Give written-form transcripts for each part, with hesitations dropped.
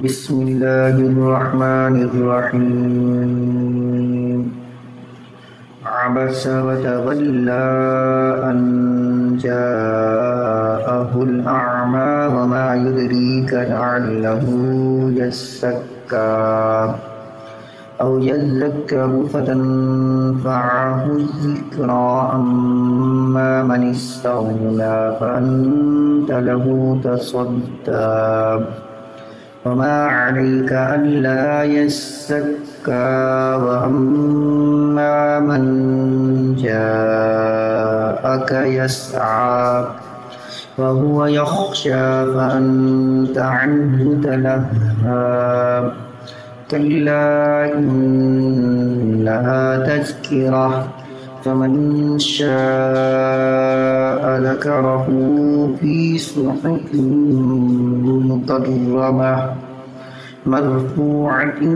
बिस्मिल्लाहिर्रहमानिर्रहीम। अबस वतवल्ला अन जाअहुल अअमा वमा युद्रीका लअल्लहु यज़्ज़क्का औ यज़्ज़क्करु फतन्फ़अहु ज़िक्रा अम्मा मन इस्तग़ना फ़अन्त लहु तसद्दा वमा अलैका अल्ला यज़्ज़क्का वअम्मा मन जाअका यस्आ वहुव यख़्शा फ़अन्त अन्हु तलह्हा कल्ला इन्नहा तज़किरह फ़मन शाअ ज़करहु फ़ी सुहुफ़िन मुकर्रमह मरफ़ूअतिन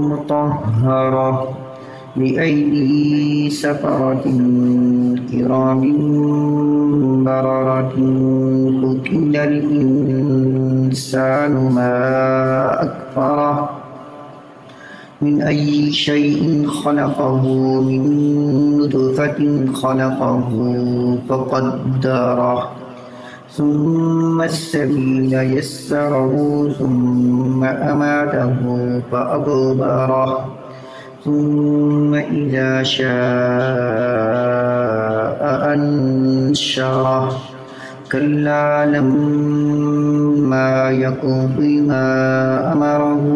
मुतहहरह बिअयदी सफ़रतिन किरामिन बररतिन क़ुतिलल इंसानु मा अकफ़रह मिन अय्यि शैइन ख़लक़हु मिन नुत्फ़तिन ख़लक़हु फ़क़द्दरह सुम्मा अस्सबीला यस्सरहु सुम्मा अमातहु फ़अक़बरह सुम्मा इज़ा शाअ अन्शरह कल्ला लम्मा यक़्दि मा अमरहु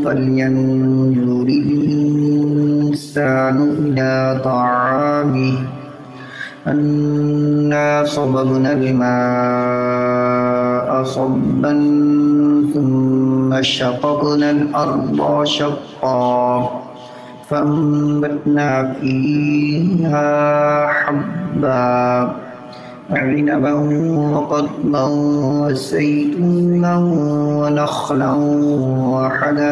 फ़लयंज़ुरिल इंसानु इला तआमिहि अन्ना सबबनल माअ सबन सुम्मा शक़क़नल अर्ज़ शक़्क़ा फ़अंबतना फ़ीहा हब्बा वعنबा वक़द्बा वज़ैतूना वनख़ला वहदाइक़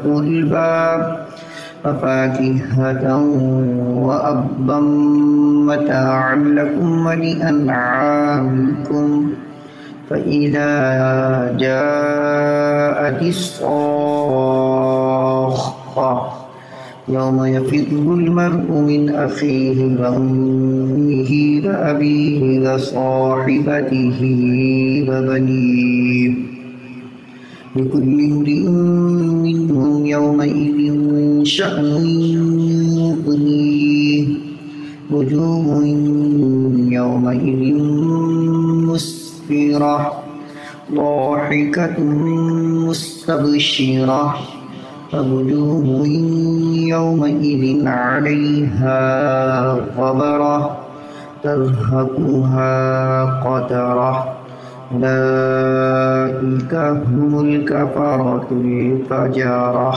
ग़ुल्बा वफ़ाकिहत वअब्बा मताअन लकुम वलिअनआमिकुम फ़इज़ा जाअतिस्साख़्ख़ा यौम यफ़िर्रुल मर्'उ मिन अख़ीहि व उम्मिहि व अबीहि व साहिबतिहि व बनीहि लिकुल्लि इम्रिइन मिन्हुम यौमइज़िन शअनुन युग़नीहि वुजूहुन यौमइज़िन मुस्फ़िरह ضاحكة مستبشرة ووجوه يومئذ عليها غبرة ترهقها قترة أولئك هم الكفرة الفجرة